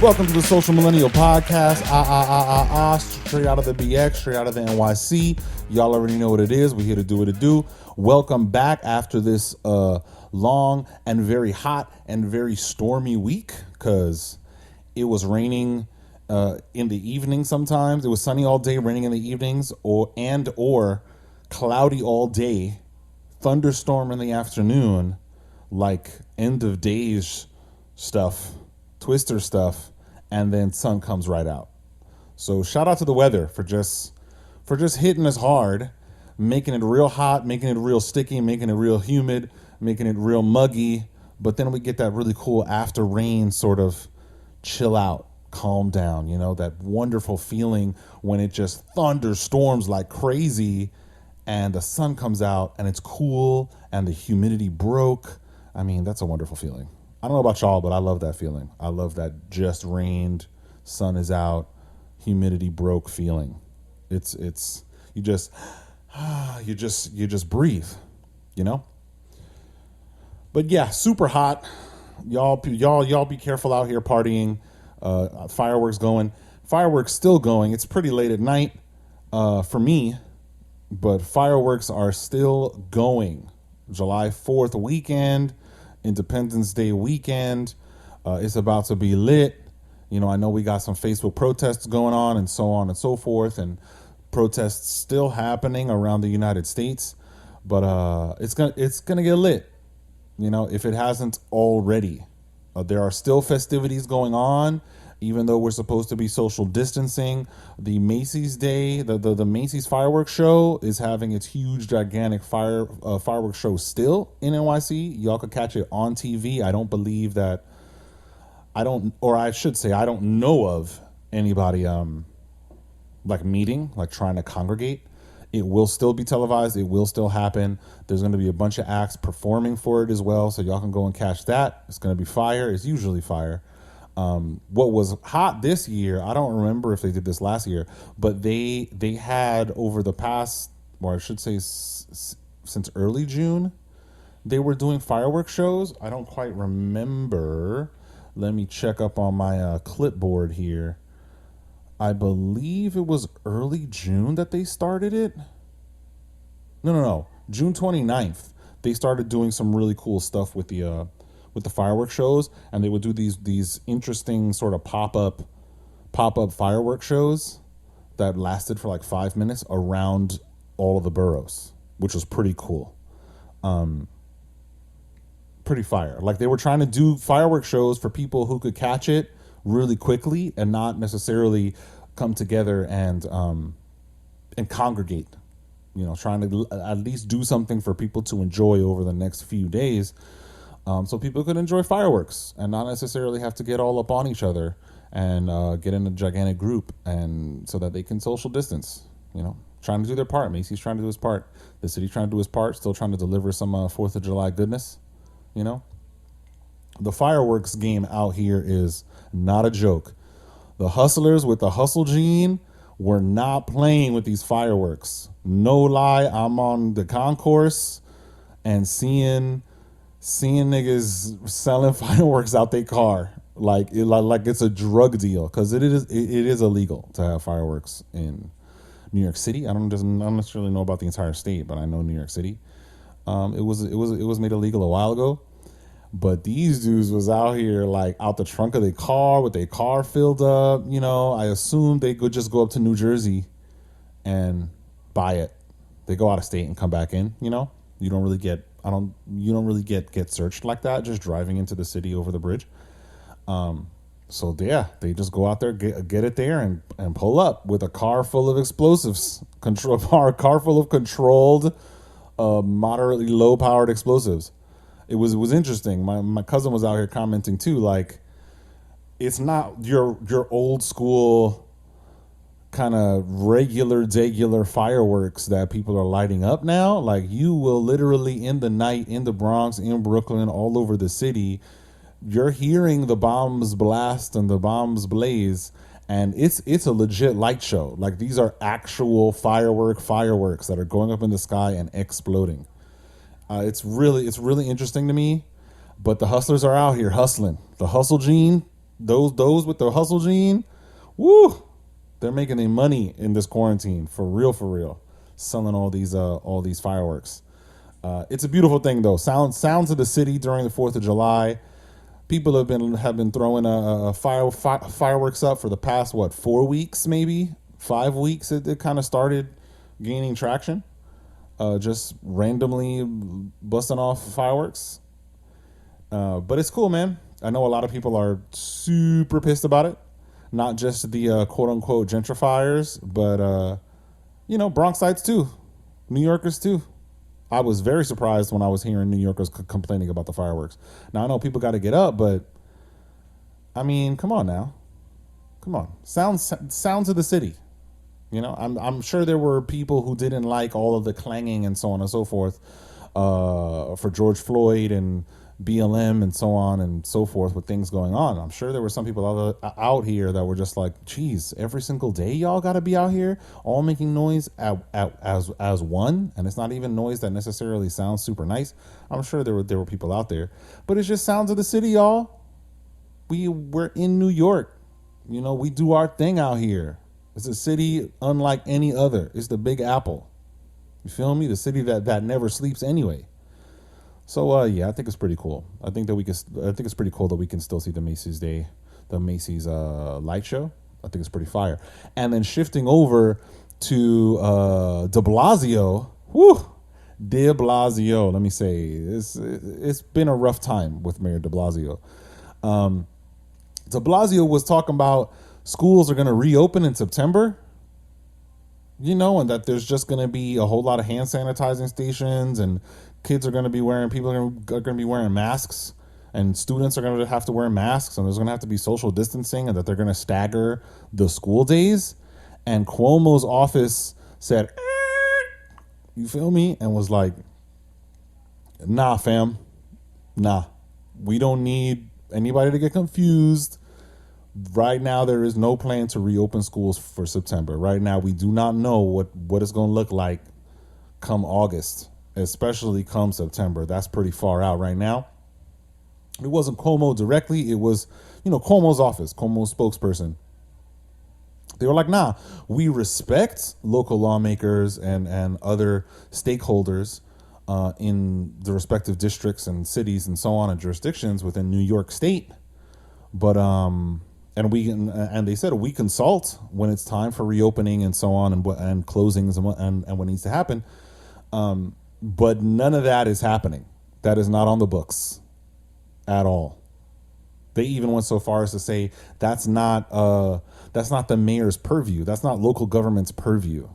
Welcome to the Social Millennial Podcast. Straight out of the BX, straight out of the NYC. Y'all already know what it is. We're here to do what it do. Welcome back after this long and very hot and very stormy week, because it was raining in the evening sometimes. It was sunny all day, raining in the evenings, or cloudy all day, thunderstorm in the afternoon, like end of days stuff, Twister stuff, and then sun comes right out. So shout out to the weather for just hitting us hard, making it real hot, making it real sticky, making it real humid, making it real muggy. But then we get that really cool after rain sort of chill out, calm down, you know, that wonderful feeling when it just thunderstorms like crazy and the sun comes out and it's cool and the humidity broke. I mean, that's a wonderful feeling. I don't know about y'all, but I love that feeling. I love that just rained, sun is out, humidity broke feeling. It's you just breathe, you know? But yeah, super hot. Y'all be careful out here partying. Fireworks going. Fireworks still going. It's pretty late at night for me, but fireworks are still going. July 4th weekend, Independence Day weekend. It's about to be lit. You know, I know we got some Facebook protests going on and so on and so forth, and protests still happening around the United States, but it's gonna get lit. You know, if it hasn't already. There are still festivities going on, even though we're supposed to be social distancing. The Macy's Day, the Macy's fireworks show is having its huge, gigantic fireworks show still in NYC. Y'all could catch it on TV. I don't know of anybody meeting, trying to congregate. It will still be televised. It will still happen. There's going to be a bunch of acts performing for it as well, so y'all can go and catch that. It's going to be fire. It's usually fire. What was hot this year, I don't remember if they did this last year, but they had over the past, or I should say since early June, they were doing fireworks shows. I don't quite remember. Let me check up on my clipboard here. I believe it was early June that they started it. No. June 29th. They started doing some really cool stuff with the fireworks shows, and they would do these interesting sort of pop-up fireworks shows that lasted for like 5 minutes around all of the boroughs, which was pretty cool. Pretty fire. Like, they were trying to do fireworks shows for people who could catch it really quickly and not necessarily come together and congregate, you know, trying to at least do something for people to enjoy over the next few days, so people could enjoy fireworks and not necessarily have to get all up on each other and get in a gigantic group, and so that they can social distance, you know, trying to do their part. Macy's trying to do his part. The city's trying to do his part, still trying to deliver some 4th of July goodness, you know. The fireworks game out here is not a joke. The hustlers with the hustle gene were not playing with these fireworks. No lie, I'm on the concourse and seeing niggas selling fireworks out their car like it's a drug deal, because it is illegal to have fireworks in New York City. I don't necessarily know about the entire state, but I know New York City. It was made illegal a while ago. But these dudes was out here like out the trunk of their car with their car filled up. You know, I assume they could just go up to New Jersey and buy it. They go out of state and come back in. You know, you don't really get searched like that just driving into the city over the bridge. So yeah, they just go out there, get it there, and pull up with a car full of explosives, car full of controlled, moderately low powered explosives. It was interesting. My cousin was out here commenting too, like, it's not your old school kind of regular fireworks that people are lighting up now. Like, you will literally in the night in the Bronx, in Brooklyn, all over the city, you're hearing the bombs blast and the bombs blaze, and it's a legit light show. Like, these are actual fireworks that are going up in the sky and exploding. It's really interesting to me. But the hustlers are out here hustling. The hustle gene Those with the hustle gene, woo, they're making their money in this quarantine for real, selling all these fireworks. It's a beautiful thing though. Sounds of the city during the 4th of July. People have been throwing fireworks up for the past 4 weeks, maybe 5 weeks. It kind of started gaining traction. Just randomly busting off fireworks. But it's cool, man. I know a lot of people are super pissed about it. Not just the quote unquote gentrifiers, but Bronxites too, New Yorkers too. I was very surprised when I was hearing New Yorkers complaining about the fireworks. Now I know people got to get up, but I mean, come on now, come on. Sounds of the city. I'm sure there were people who didn't like all of the clanging and so on and so forth for George Floyd and BLM and so on and so forth with things going on. I'm sure there were some people out here that were just like, geez, every single day y'all got to be out here all making noise as one, and it's not even noise that necessarily sounds super nice. I'm sure there were people out there, but it's just sounds of the city, y'all. We're in New York. We do our thing out here. It's a city unlike any other. It's the Big Apple. You feel me? The city that never sleeps anyway. So yeah, I think it's pretty cool. I think it's pretty cool that we can still see the Macy's light show. I think it's pretty fire. And then shifting over to De Blasio. Whew, De Blasio. Let me say it's been a rough time with Mayor De Blasio. De Blasio was talking about schools are going to reopen in September, and that there's just going to be a whole lot of hand sanitizing stations, and people are going to be wearing masks, and students are going to have to wear masks, and there's going to have to be social distancing, and that they're going to stagger the school days. And Cuomo's office said, you feel me? And was like, nah, fam, nah, we don't need anybody to get confused. Right now, there is no plan to reopen schools for September. Right now, we do not know what it's going to look like come August, especially come September. That's pretty far out right now. It wasn't Cuomo directly. It was, Cuomo's office, Cuomo's spokesperson. They were like, nah, we respect local lawmakers and other stakeholders in the respective districts and cities and so on and jurisdictions within New York State. But and they said we consult when it's time for reopening and so on and closings and what needs to happen. But none of that is happening. That is not on the books at all. They even went so far as to say that's not the mayor's purview. That's not local government's purview.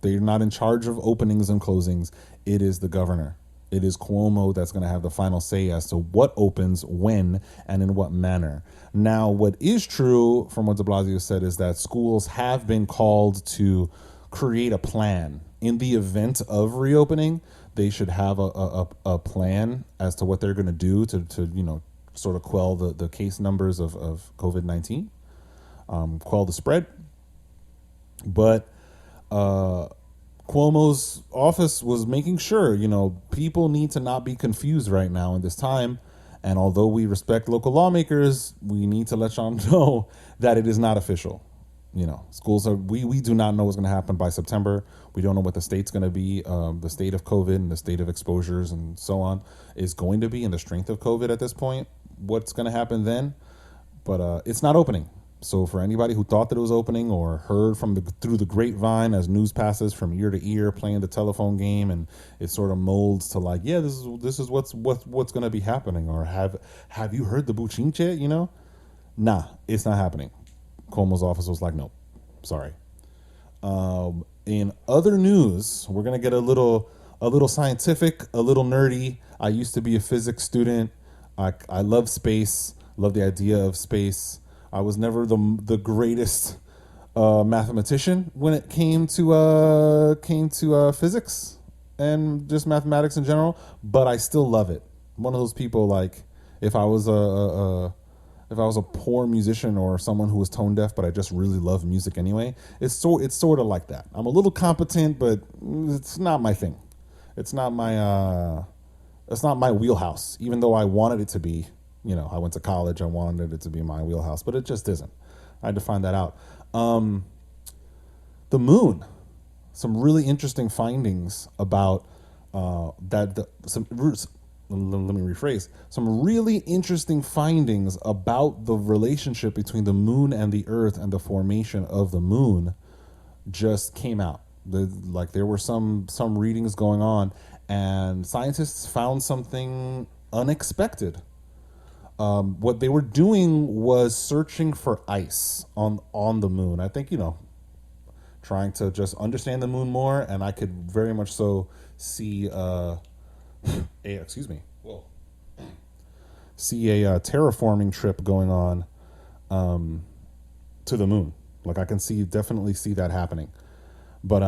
They're not in charge of openings and closings. It is the governor. It is Cuomo that's going to have the final say as to what opens, when, and in what manner. Now, what is true from what de Blasio said is that schools have been called to create a plan. In the event of reopening, they should have a plan as to what they're going to do to sort of quell the case numbers of COVID-19, quell the spread. But Cuomo's office was making sure, people need to not be confused right now in this time. And although we respect local lawmakers, we need to let y'all know that it is not official. Schools we do not know what's going to happen by September. We don't know what the state's going to be, the state of COVID and the state of exposures and so on is going to be, and the strength of COVID at this point, what's going to happen then. But it's not opening. So for anybody who thought that it was opening or heard through the grapevine as news passes from ear to ear, playing the telephone game, and it sort of molds to like, yeah, this is what's going to be happening, or have you heard the buchinche? Nah, it's not happening. Cuomo's office was like, nope, sorry. In other news, we're gonna get a little scientific, a little nerdy. I used to be a physics student. I love space, love the idea of space. I was never the greatest mathematician when it came to physics and just mathematics in general, but I still love it. One of those people, like, if I was a poor musician or someone who was tone deaf, but I just really love music anyway, it's sort of like that. I'm a little competent, but it's not my thing. It's not my wheelhouse, even though I wanted it to be. I went to college. I wanted it to be my wheelhouse, but it just isn't. I had to find that out. Um, the moon. Some really interesting findings about that. Let me rephrase. Some really interesting findings about the relationship between the moon and the Earth and the formation of the moon just came out. There were some readings going on, and scientists found something unexpected. What they were doing was searching for ice on the moon. I think trying to just understand the moon more, and I could very much so see excuse me, whoa, see a terraforming trip going on to the moon. Like I can definitely see that happening. But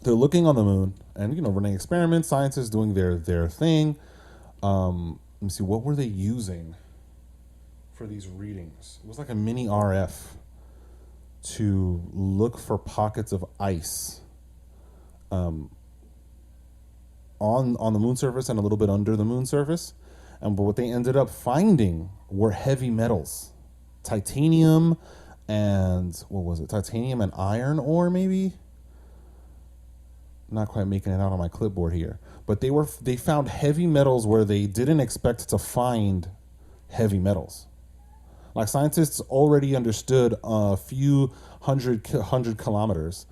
they're looking on the moon, and running experiments, scientists doing their thing. Let me see, what were they using for these readings? It was like a mini RF to look for pockets of ice on the moon surface and a little bit under the moon surface. But what they ended up finding were heavy metals, titanium and what was it? Titanium and iron ore, maybe. Not quite making it out on my clipboard here, but they found heavy metals where they didn't expect to find heavy metals. Like scientists already understood a few hundred kilometers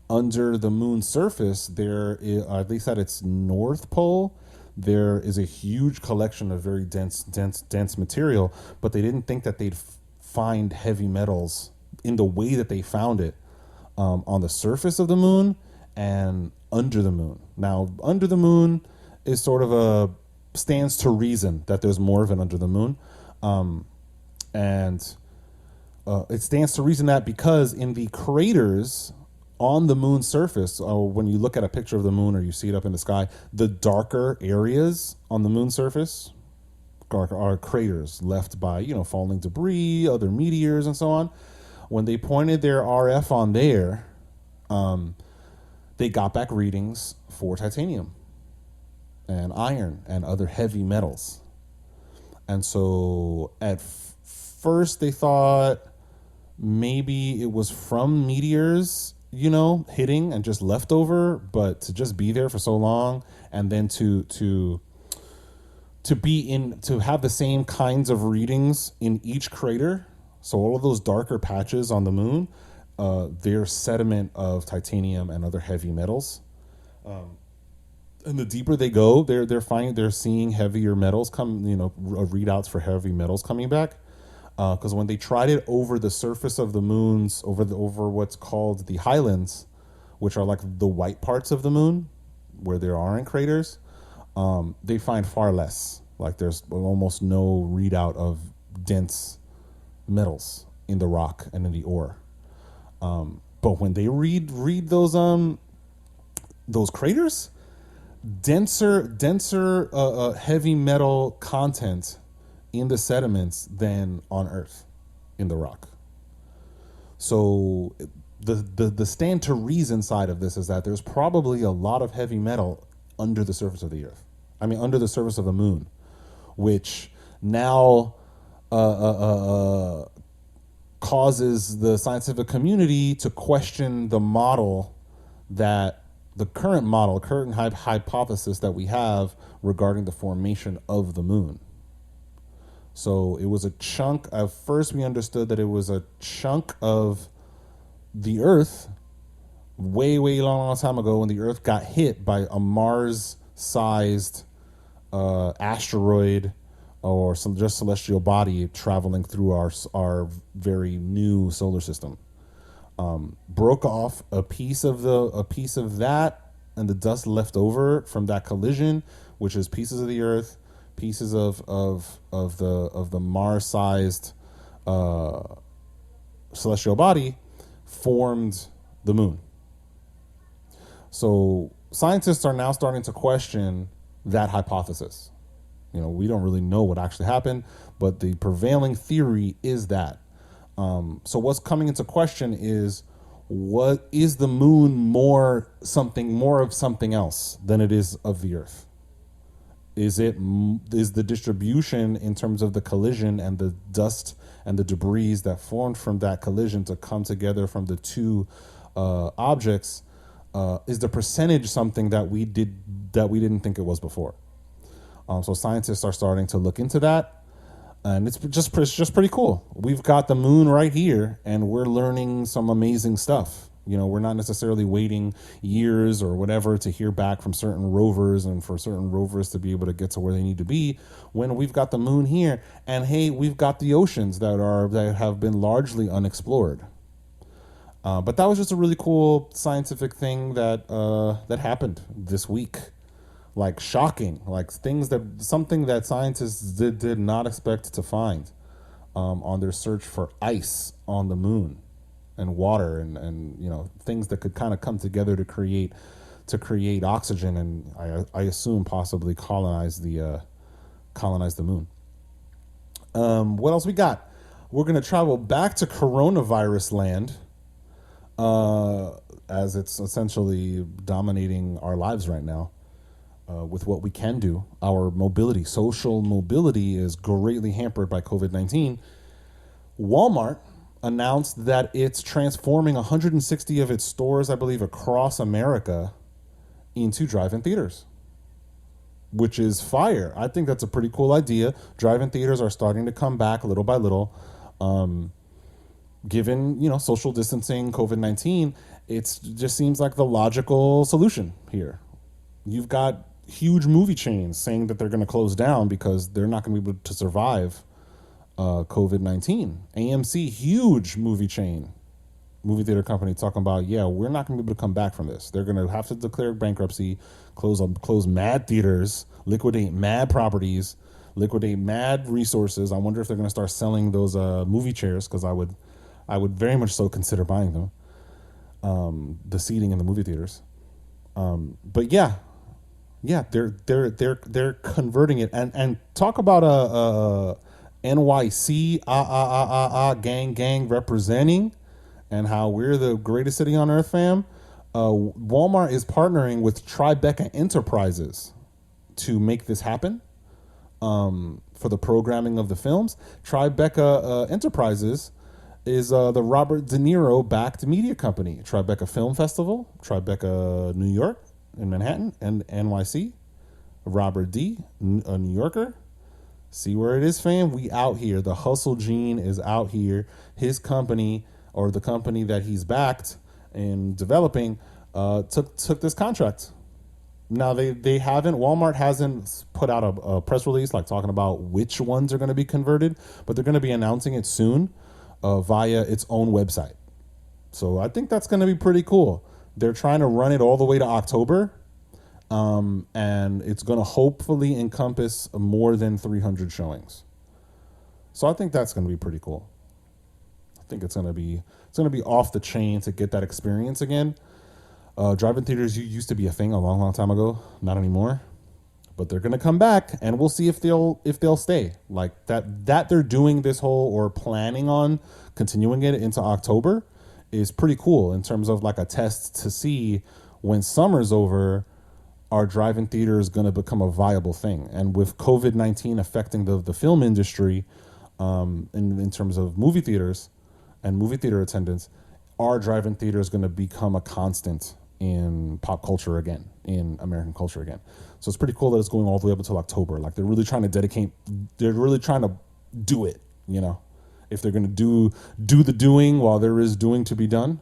under the moon's surface, there is, at least at its north pole, there is a huge collection of very dense material, but they didn't think that they'd find heavy metals in the way that they found it on the surface of the moon and under the moon. Now, under the moon is sort of stands to reason that there's more of it under the moon. And it stands to reason that because in the craters on the moon's surface, when you look at a picture of the moon or you see it up in the sky, the darker areas on the moon's surface are craters left by, falling debris, other meteors, and so on. When they pointed their RF on there, they got back readings for titanium and iron and other heavy metals. And so at first they thought maybe it was from meteors, hitting and just leftover, but to just be there for so long and then to have the same kinds of readings in each crater. So all of those darker patches on the moon, they're sediment of titanium and other heavy metals. And the deeper they go, they're seeing heavier metals come, readouts for heavy metals coming back. Because when they tried it over the surface of the moons, over what's called the highlands, which are like the white parts of the moon, where there aren't craters, they find far less. Like there's almost no readout of dense metals in the rock and in the ore. But when they read those craters, denser heavy metal content in the sediments than on Earth in the rock. So the stand to reason side of this is that there's probably a lot of heavy metal under the surface of the Earth. I mean, under the surface of the moon, which now causes the scientific community to question the model that the current hypothesis that we have regarding the formation of the moon. So it was a chunk. At first, we understood that it was a chunk of the Earth way long time ago when the Earth got hit by a Mars-sized asteroid or just celestial body traveling through our very new solar system. Broke off a piece of that, and the dust left over from that collision, which is pieces of the Earth, pieces of the Mars-sized celestial body, formed the moon. So scientists are now starting to question that hypothesis. We don't really know what actually happened, but the prevailing theory is that. So what's coming into question is, what is the moon more of something else than it is of the Earth? Is the distribution in terms of the collision and the dust and the debris that formed from that collision to come together from the two objects, is the percentage something that we didn't think it was before. So scientists are starting to look into that, and it's just pretty cool. We've got the moon right here, and we're learning some amazing stuff. We're not necessarily waiting years or whatever to hear back from certain rovers and for certain rovers to be able to get to where they need to be when we've got the moon here. And hey, we've got the oceans that have been largely unexplored. But that was just a really cool scientific thing that happened this week. Like shocking, like something that scientists did not expect to find on their search for ice on the moon. And water and things that could kind of come together to create oxygen, and I assume possibly colonize the moon. What else we got? We're gonna travel back to coronavirus land, as it's essentially dominating our lives right now. With what we can do, our mobility, social mobility, is greatly hampered by COVID-19. Walmart announced that it's transforming 160 of its stores, I believe, across America into drive-in theaters, which is fire. I think that's a pretty cool idea. Drive-in theaters are starting to come back little by little. Given, social distancing, COVID-19, it just seems like the logical solution here. You've got huge movie chains saying that they're going to close down because they're not going to be able to survive COVID-19. AMC, huge movie theater company, talking about, we're not going to be able to come back from this. They're going to have to declare bankruptcy, close mad theaters, liquidate mad properties, liquidate mad resources. I wonder if they're going to start selling those movie chairs, because I would very much so consider buying them. The seating in the movie theaters. But they're converting it, and talk about a NYC gang representing, and how we're the greatest city on earth, fam. Walmart is partnering with Tribeca Enterprises to make this happen, for the programming of the films. Tribeca Enterprises is the Robert De Niro backed media company. Tribeca Film Festival, Tribeca New York in Manhattan, and NYC. Robert D, a New Yorker. See where it is, fam? We out here. The hustle gene is out here. His company, or the company that he's backed and developing, took this contract. Now Walmart hasn't put out a press release like talking about which ones are going to be converted, but they're going to be announcing it soon via its own website. So I think that's going to be pretty cool. They're trying to run it all the way to October. And it's going to hopefully encompass more than 300 showings. So I think that's going to be pretty cool. I think it's going to be off the chain to get that experience again. Drive-in theaters used to be a thing a long, long time ago. Not anymore. But they're going to come back, and we'll see if they'll stay. Like that they're doing this whole, or planning on continuing it into October, is pretty cool in terms of like a test to see when summer's over, our drive-in theater is going to become a viable thing. And with COVID-19 affecting the film industry, in terms of movie theaters and movie theater attendance, our drive-in theater is going to become a constant in pop culture again, in American culture again. So it's pretty cool that it's going all the way up until October. Like they're really trying to do it, if they're going to do the doing while there is doing to be done.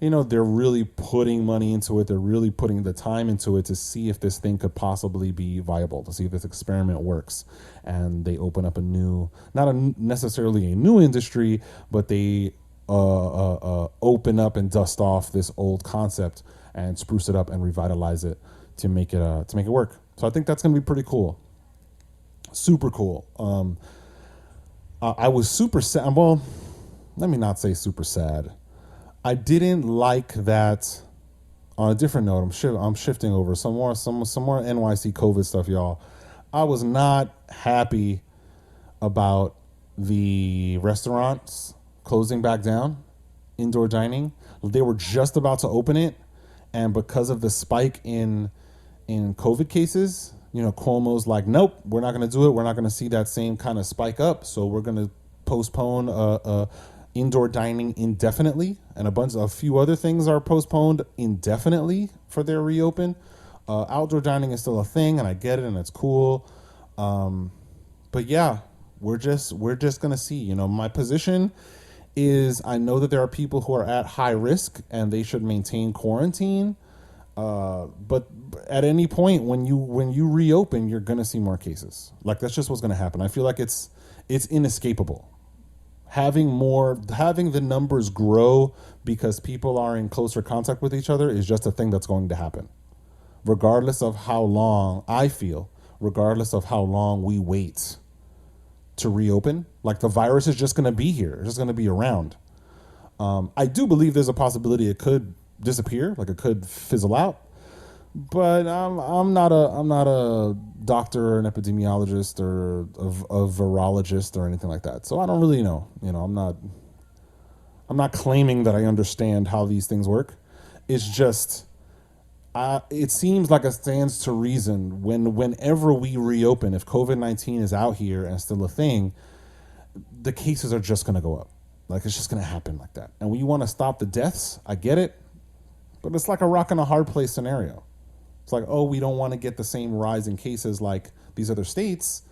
They're really putting money into it. They're really putting the time into it to see if this thing could possibly be viable, to see if this experiment works. And they open up necessarily a new industry, but they open up and dust off this old concept and spruce it up and revitalize it to make it work. So I think that's going to be pretty cool. Super cool. I was super sad. Well, let me not say super sad. I didn't like that. On a different note, I'm shifting over some more NYC COVID stuff, y'all. I was not happy about the restaurants closing back down, indoor dining. They were just about to open it, and because of the spike in COVID cases Cuomo's like, nope, we're not going to do it. We're not going to see that same kind of spike up. So we're going to postpone indoor dining indefinitely, and a few other things are postponed indefinitely for their reopen. Outdoor dining is still a thing, and I get it, and it's cool. But yeah, we're just gonna see. My position is I know that there are people who are at high risk and they should maintain quarantine. But at any point when you reopen, you're gonna see more cases. Like that's just what's gonna happen. I feel like it's inescapable. Having the numbers grow because people are in closer contact with each other is just a thing that's going to happen. Regardless of how long I feel, regardless of how long we wait to reopen, like the virus is just gonna be here. It's just gonna be around. I do believe there's a possibility it could disappear, like it could fizzle out. But I'm not a doctor or an epidemiologist or a virologist or anything like that. So I don't really know. I'm not claiming that I understand how these things work. It's just it seems like it stands to reason whenever we reopen, if COVID-19 is out here and still a thing, the cases are just going to go up. Like it's just going to happen like that. And when you want to stop the deaths, I get it, but it's like a rock and a hard place scenario. It's like, oh, we don't want to get the same rise in cases like these other states,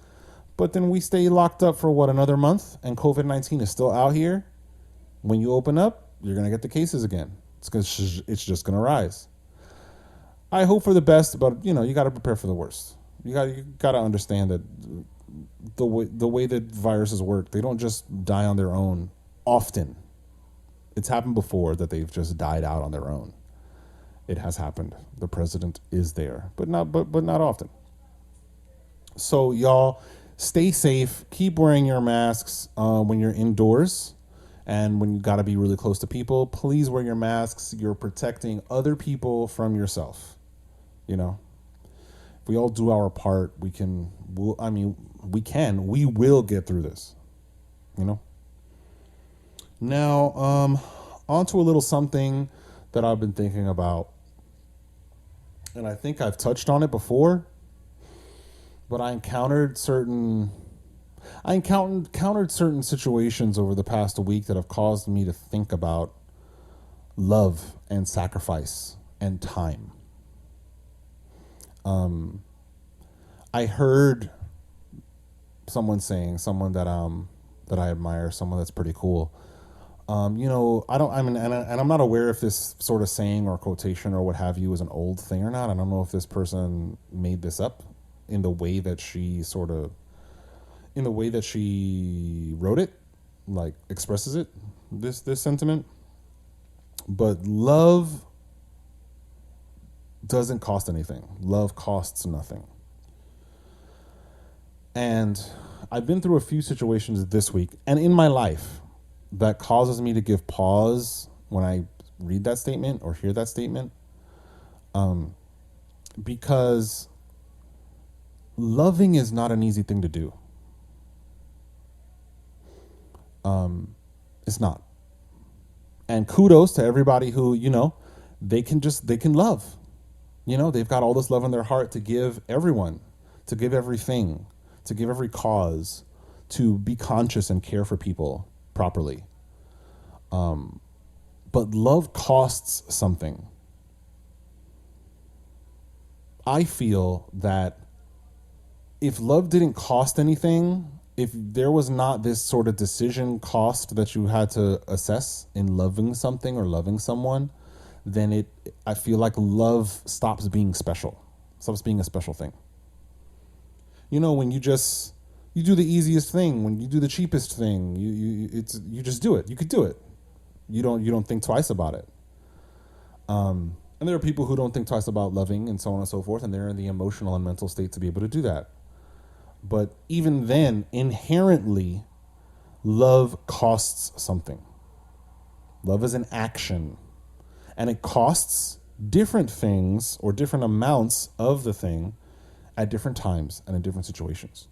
but then we stay locked up for another month, and COVID-19 is still out here. When you open up, you're going to get the cases again. It's just going to rise. I hope for the best, but you got to prepare for the worst. You got to understand that the way that viruses work, they don't just die on their own often. It's happened before that they've just died out on their own. It has happened. The president is there, but not often. So y'all stay safe. Keep wearing your masks when you're indoors, and when you got to be really close to people. Please wear your masks. You're protecting other people from yourself. If we all do our part, we will get through this. Now, on to a little something that I've been thinking about. And I think I've touched on it before, but I encountered certain situations over the past week that have caused me to think about love and sacrifice and time. I heard someone that I admire, someone that's pretty cool. And I'm not aware if this sort of saying or quotation or what have you is an old thing or not. I don't know if this person made this up in the way that she wrote it, like expresses it, this sentiment. But love doesn't cost anything. Love costs nothing. And I've been through a few situations this week and in my life that causes me to give pause when I read that statement or hear that statement. Because loving is not an easy thing to do. It's not. And kudos to everybody who, they can love. They've got all this love in their heart to give everyone, to give everything, to give every cause, to be conscious and care for people properly. But love costs something. I feel that if love didn't cost anything, if there was not this sort of decision cost that you had to assess in loving something or loving someone, then I feel like love stops being special, stops being a special thing. When you do the easiest thing, when you do the cheapest thing, you just do it. You could do it. You don't think twice about it. And there are people who don't think twice about loving and so on and so forth, and they're in the emotional and mental state to be able to do that. But even then, inherently, love costs something. Love is an action, and it costs different things or different amounts of the thing at different times and in different situations.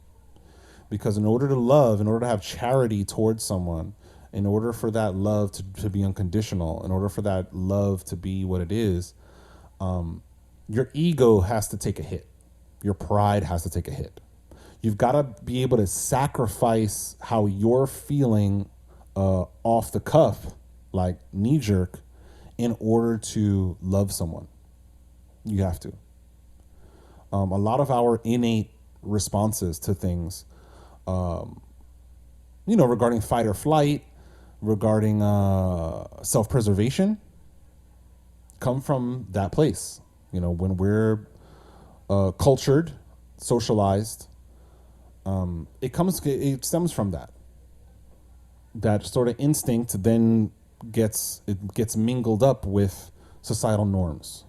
Because in order to love, in order to have charity towards someone, in order for that love to be unconditional, in order for that love to be what it is, your ego has to take a hit. Your pride has to take a hit. You've got to be able to sacrifice how you're feeling off the cuff, like knee jerk, in order to love someone. You have to. A lot of our innate responses to things, regarding fight or flight, regarding self-preservation, come from that place. When we're cultured, socialized, it stems from that. That sort of instinct then gets mingled up with societal norms,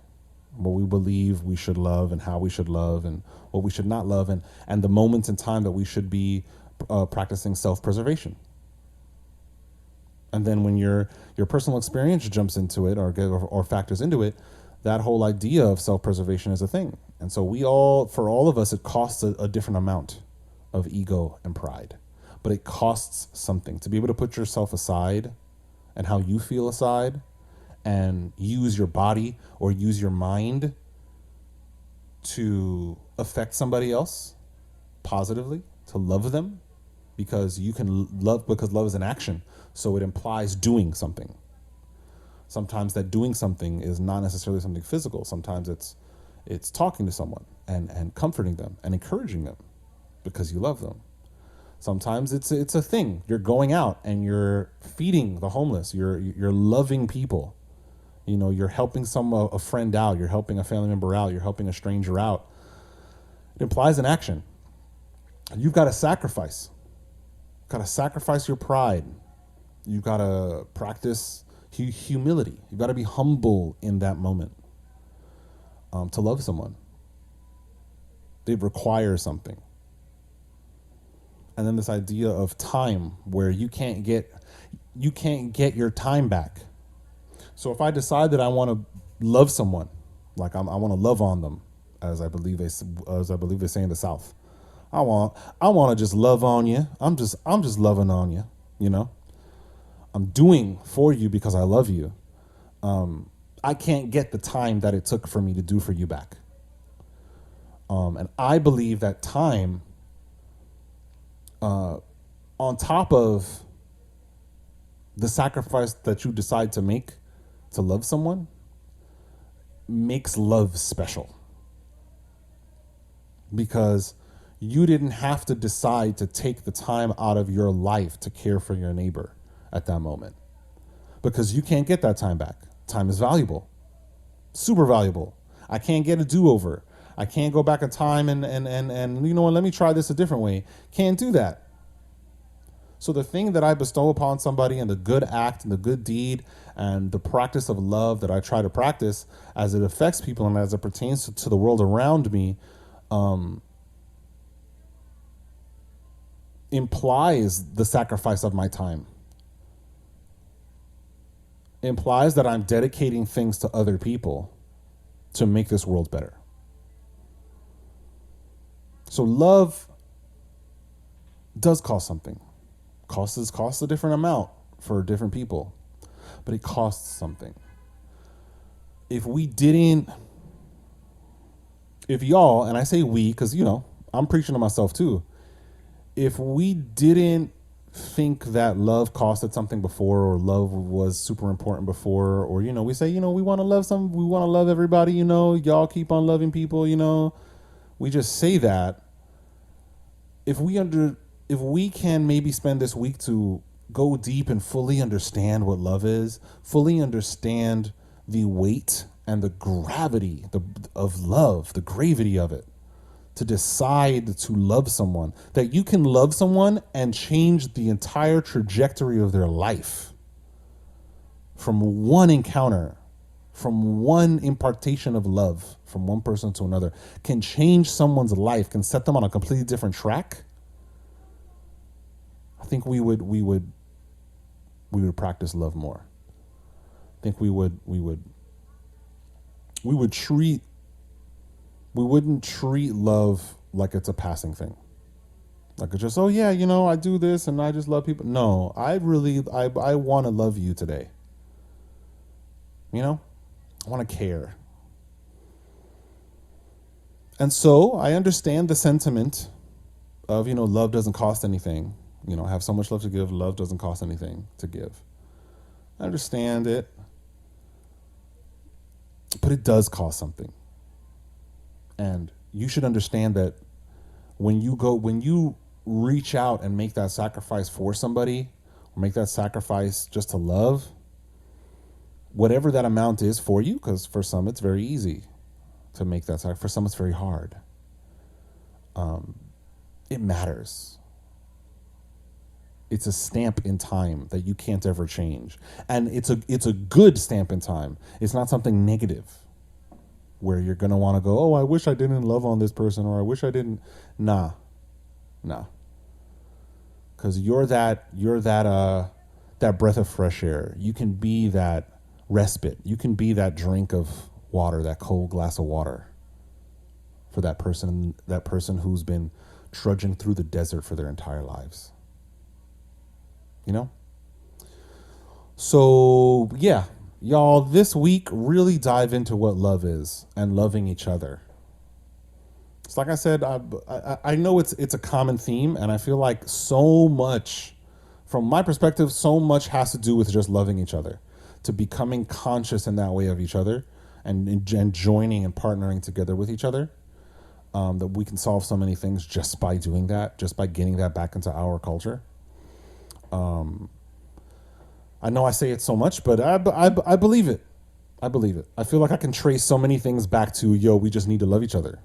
what we believe we should love and how we should love and what we should not love, and the moments in time that we should be practicing self-preservation. And then when your personal experience jumps into it or factors into it, that whole idea of self-preservation is a thing. And so for all of us, it costs a different amount of ego and pride, but it costs something to be able to put yourself aside and how you feel aside and use your body or use your mind to affect somebody else positively, to love them, because you can love, because love is an action. So it implies doing something. Sometimes that doing something is not necessarily something physical. Sometimes it's talking to someone and comforting them and encouraging them because you love them. Sometimes it's a thing. You're going out and you're feeding the homeless. You're loving people. You're helping a friend out. You're helping a family member out. You're helping a stranger out. It implies an action. You've got to sacrifice. You've got to sacrifice your pride. You've got to practice humility. You've got to be humble in that moment to love someone. It requires something. And then this idea of time, where you can't get your time back. So if I decide that I want to love someone, like I want to love on them, as I believe they say in the South, I want to just love on you. I'm just loving on you. I'm doing for you because I love you. I can't get the time that it took for me to do for you back. And I believe that time, on top of the sacrifice that you decide to make to love someone, makes love special. Because you didn't have to decide to take the time out of your life to care for your neighbor at that moment. Because you can't get that time back. Time is valuable. Super valuable. I can't get a do-over. I can't go back in time and let me try this a different way. Can't do that. So the thing that I bestow upon somebody, and the good act and the good deed and the practice of love that I try to practice as it affects people and as it pertains to the world around me, implies the sacrifice of my time. Implies that I'm dedicating things to other people to make this world better. So love does cost something. Costs a different amount for different people, but it costs something. If y'all, and I say we because I'm preaching to myself too, if we didn't think that love costed something before, or love was super important before, or we say we want to love everybody, y'all keep on loving people, we just say that. If we can maybe spend this week to go deep and fully understand what love is, fully understand the weight and the gravity of love, the gravity of it, to decide to love someone, that you can love someone and change the entire trajectory of their life from one encounter, from one impartation of love from one person to another, can change someone's life, can set them on a completely different track. I think we would practice love more. I think we wouldn't treat love like it's a passing thing. Like it's just, I do this and I just love people. No, I want to love you today. I want to care. And so I understand the sentiment of, love doesn't cost anything. Have so much love to give, love doesn't cost anything to give. I understand it, but it does cost something. And you should understand that when you reach out and make that sacrifice for somebody, or make that sacrifice just to love, whatever that amount is for you, because for some it's very easy to make that sacrifice, for some it's very hard. It matters. It's a stamp in time that you can't ever change, and it's a good stamp in time. It's not something negative where you're gonna want to go, oh, I wish I didn't love on this person, or I wish I didn't. Nah, because that breath of fresh air. You can be that respite. You can be that drink of water, that cold glass of water for that person who's been trudging through the desert for their entire lives. So yeah, y'all, this week really dive into what love is and loving each other. It's like I said, I know it's a common theme, and I feel like so much, from my perspective, so much has to do with just loving each other, to becoming conscious in that way of each other, and joining and partnering together with each other. That we can solve so many things just by doing that, just by getting that back into our culture. I know I say it so much, but I believe it. I believe it. I feel like I can trace so many things back to, we just need to love each other.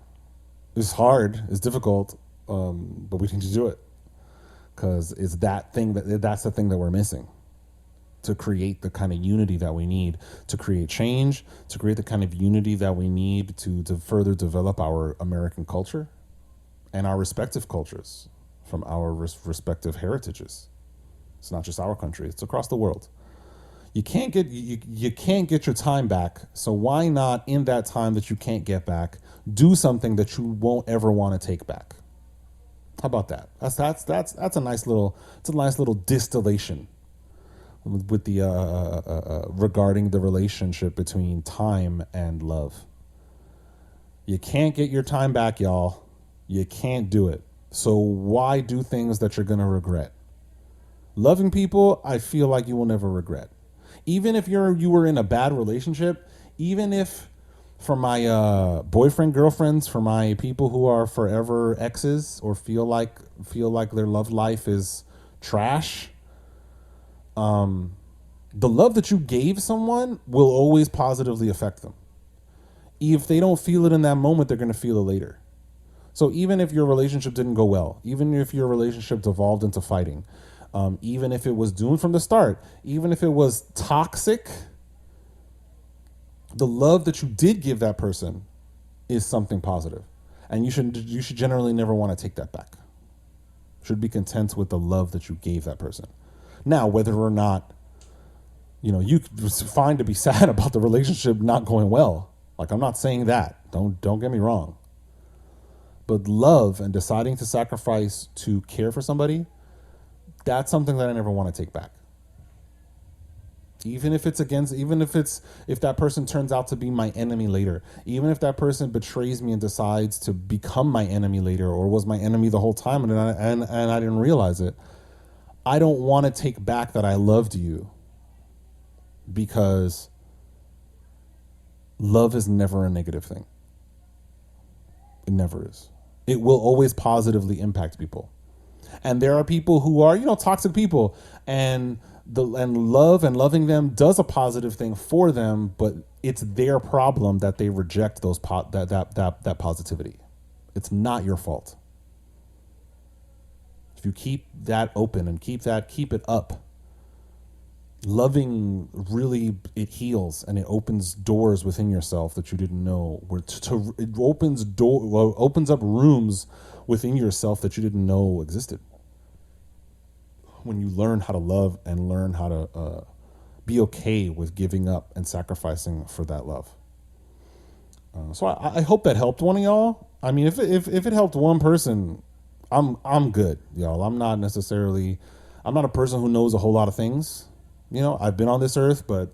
It's hard, it's difficult, but we need to do it, because it's that's the thing that we're missing to create the kind of unity that we need to create change, to create the kind of unity that we need to further develop our American culture and our respective cultures from our respective heritages. It's not just our country; it's across the world. You can't get your time back. So why not, in that time that you can't get back, do something that you won't ever want to take back? How about that? That's a nice little distillation with the regarding the relationship between time and love. You can't get your time back, y'all. You can't do it. So why do things that you're gonna regret? Loving people, I feel like you will never regret. Even if you were in a bad relationship, even if, for my boyfriend, girlfriends, for my people who are forever exes or feel like their love life is trash, the love that you gave someone will always positively affect them. If they don't feel it in that moment, they're going to feel it later. So even if your relationship didn't go well, even if your relationship devolved into fighting, even if it was doomed from the start, even if it was toxic, the love that you did give that person is something positive, and you should generally never want to take that back. Should be content with the love that you gave that person. Now, whether or not, it's fine to be sad about the relationship not going well. Like, I'm not saying that. Don't get me wrong. But love and deciding to sacrifice to care for somebody, that's something that I never want to take back. Even if that person turns out to be my enemy later, even if that person betrays me and decides to become my enemy later, or was my enemy the whole time and I didn't realize it, I don't want to take back that I loved you, because love is never a negative thing. It never is. It will always positively impact people. And there are people who are, toxic people, and love and loving them does a positive thing for them, but it's their problem that they reject that positivity. It's not your fault. If you keep that open and keep it up, loving really, it heals and it opens doors within yourself that you didn't know. It opens up rooms within yourself that you didn't know existed. When you learn how to love and learn how to be okay with giving up and sacrificing for that love. So I hope that helped one of y'all. I mean, if it helped one person, I'm good, y'all. I'm not a person who knows a whole lot of things. I've been on this earth, but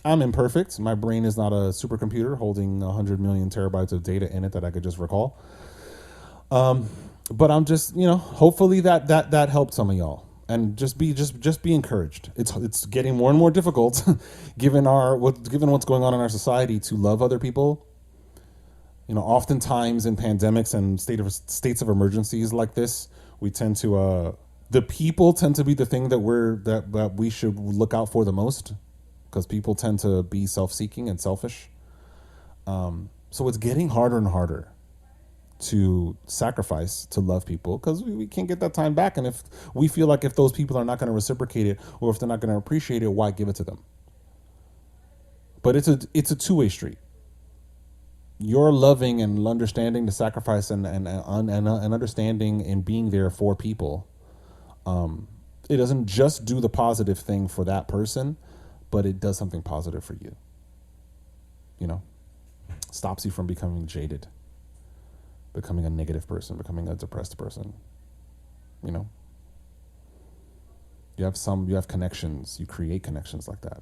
I'm imperfect. My brain is not a supercomputer holding 100 million terabytes of data in it that I could just recall. But I'm just, hopefully that helped some of y'all. And just be encouraged. It's getting more and more difficult, given what's going on in our society, to love other people. Oftentimes in pandemics and states of emergencies like this, we tend to the people tend to be the thing that we should look out for the most, because people tend to be self-seeking and selfish. So it's getting harder and harder to sacrifice to love people, because we can't get that time back. And if we feel like if those people are not going to reciprocate it, or if they're not going to appreciate it, why give it to them? But it's a two-way street. You're loving and understanding the sacrifice and understanding and being there for people. It doesn't just do the positive thing for that person, but it does something positive for you. Stops you from becoming jaded, becoming a negative person, becoming a depressed person. You have connections, you create connections like that.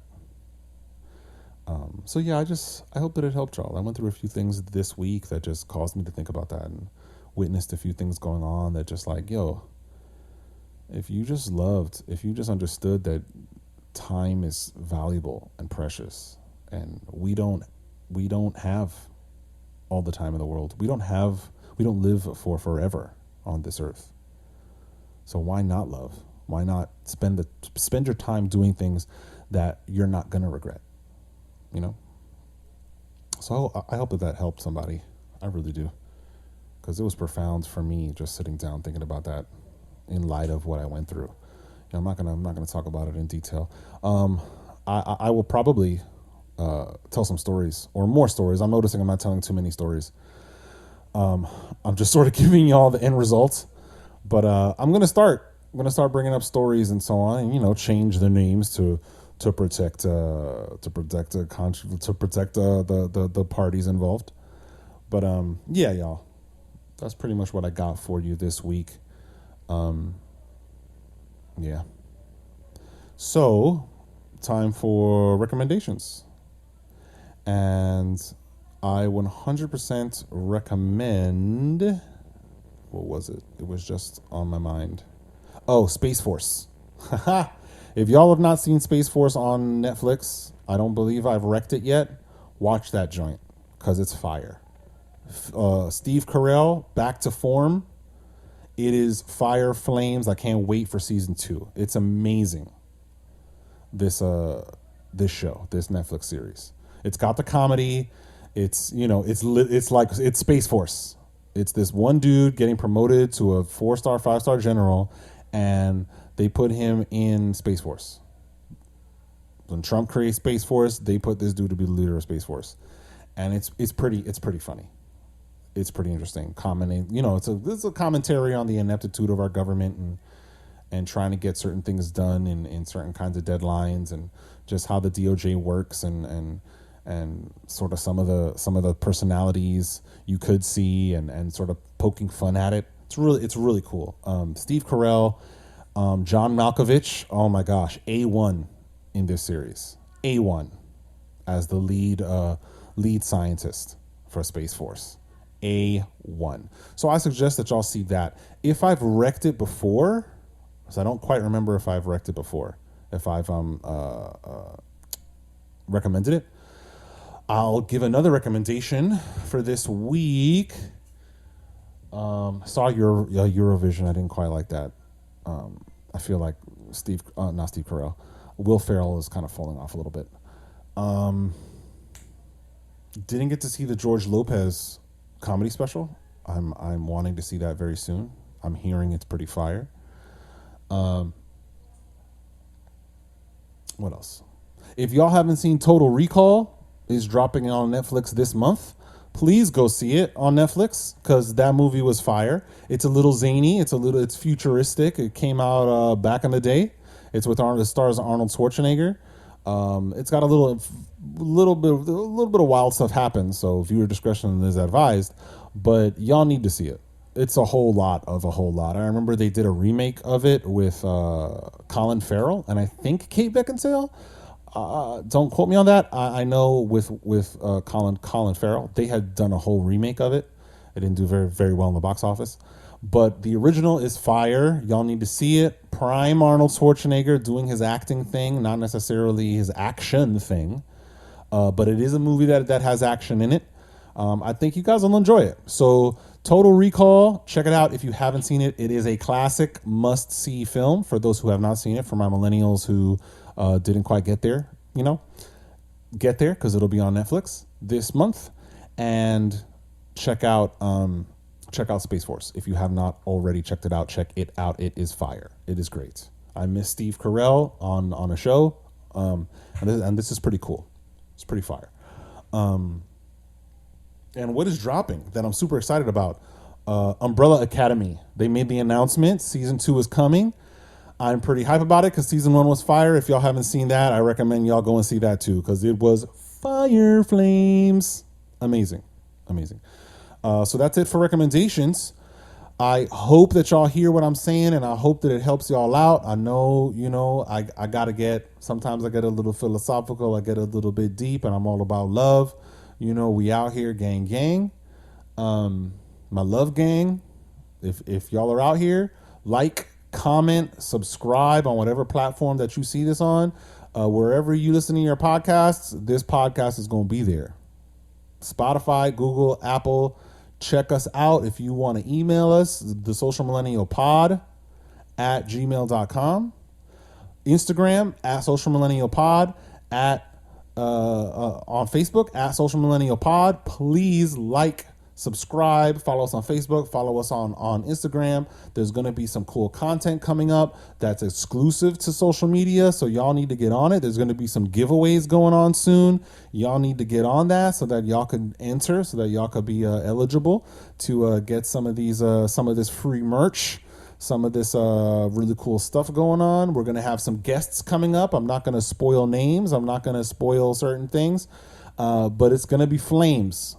So yeah, I hope that it helped y'all. I went through a few things this week that just caused me to think about that, and witnessed a few things going on that just like, if you just understood that time is valuable and precious, and we don't have all the time in the world. We don't live for forever on this earth. So why not love? Why not spend your time doing things that you're not going to regret? So I hope that helped somebody. I really do, because it was profound for me just sitting down thinking about that in light of what I went through. I'm not gonna talk about it in detail. I will probably tell some stories, or more stories. I'm noticing I'm not telling too many stories. I'm just sort of giving y'all the end results, but I'm gonna start bringing up stories and so on, and change their names to protect the parties involved. But yeah, y'all, that's pretty much what I got for you this week. Yeah. So, time for recommendations. And I 100% recommend, what was it? It was just on my mind. Oh, Space Force. If y'all have not seen Space Force on Netflix, I don't believe I've wrecked it yet. Watch that joint, because it's fire. Steve Carell, back to form. It is fire flames. I can't wait for season 2. It's amazing. This show, this Netflix series. It's got the comedy. It's it's Space Force. It's this one dude getting promoted to a 4-star, 5-star general, and they put him in Space Force. When Trump created Space Force, they put this dude to be the leader of Space Force, and it's pretty funny. It's pretty interesting. It's a commentary on the ineptitude of our government and trying to get certain things done in certain kinds of deadlines, and just how the DOJ works, and sort of some of the personalities you could see, and sort of poking fun at it. It's really cool. Steve Carell, John Malkovich. Oh my gosh, A1 in this series. A1 as the lead scientist for Space Force. A1. So I suggest that y'all see that. If I've wrecked it before, because I don't quite remember if I've wrecked it before, if I've recommended it, I'll give another recommendation for this week. Saw Eurovision. I didn't quite like that. I feel like not Steve Carell, Will Ferrell is kind of falling off a little bit. Didn't get to see the George Lopez comedy special. I'm wanting to see that very soon. I'm hearing it's pretty fire. What else? If y'all haven't seen Total Recall, is dropping on Netflix this month. Please go see it on Netflix, because that movie was fire. It's a little zany. It's futuristic. It came out back in the day. It's with it stars Arnold Schwarzenegger. It's got a little bit of wild stuff happens, so viewer discretion is advised. But y'all need to see it. It's a whole lot. I remember they did a remake of it with Colin Farrell and I think Kate Beckinsale. Don't quote me on that. I know with Colin Farrell, they had done a whole remake of it. It didn't do very very well in the box office, but the original is fire. Y'all need to see it. Prime Arnold Schwarzenegger doing his acting thing, not necessarily his action thing, but it is a movie that has action in it. I think you guys will enjoy it. So Total Recall, check it out if you haven't seen it. It is a classic must-see film for those who have not seen it. For my millennials who didn't quite get there, get there because it'll be on Netflix this month. And check out Space Force if you have not already checked it out. Check it out. It is fire. It is great. I miss Steve Carell on a show, and this is pretty cool. It's pretty fire. And what is dropping that I'm super excited about? Umbrella Academy. They made the announcement. Season 2 is coming. I'm pretty hype about it because season 1 was fire. If y'all haven't seen that, I recommend y'all go and see that too because it was fire flames. Amazing. So that's it for recommendations. I hope that y'all hear what I'm saying and I hope that it helps y'all out. I know, I gotta sometimes I get a little philosophical. I get a little bit deep and I'm all about love. We out here, gang. My love gang. If y'all are out here, like, comment, subscribe on whatever platform that you see this on. Wherever you listen to your podcasts, this podcast is going to be there. Spotify, Google, Apple. Check us out. If you want to email us, the Social Millennial Pod at gmail.com. Instagram at Social Millennial Pod on Facebook at Social Millennial Pod. Please like, subscribe, follow us on Facebook, follow us on Instagram. There's going to be some cool content coming up that's exclusive to social media, so y'all need to get on it. There's going to be some giveaways going on soon. Y'all need to get on that so that y'all can enter, so that y'all could be eligible to get some of this free merch. Some of this really cool stuff going on. We're going to have some guests coming up. I'm not going to spoil names. I'm not going to spoil certain things, but it's going to be flames.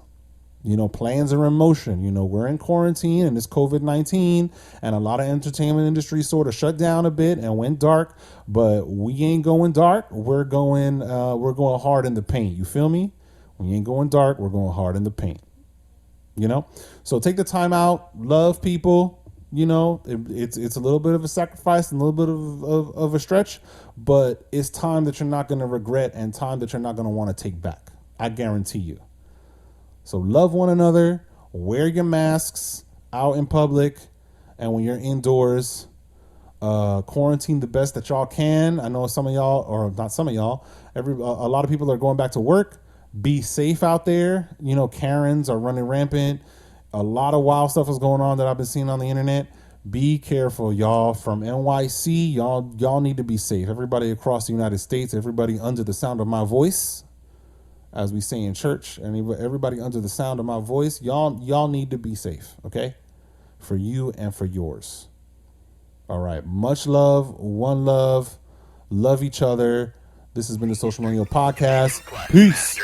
Plans are in motion. We're in quarantine and it's COVID-19 and a lot of entertainment industry sort of shut down a bit and went dark, but we ain't going dark. We're going hard in the paint. You feel me? We ain't going dark. We're going hard in the paint. So take the time out, love people. It's a little bit of a sacrifice and a little bit of a stretch, but it's time that you're not going to regret and time that you're not going to want to take back. I guarantee you. So love one another, wear your masks out in public, and when you're indoors, quarantine the best that y'all can. I know some of y'all, or not some of y'all, a lot of people are going back to work. Be safe out there. Karens are running rampant. A lot of wild stuff is going on that I've been seeing on the internet. Be careful, y'all. From NYC, y'all need to be safe. Everybody across the United States, everybody under the sound of my voice, as we say in church, and everybody under the sound of my voice, y'all need to be safe, okay? For you and for yours. All right. Much love. One love. Love each other. This has been the Social Millennial Podcast. Peace.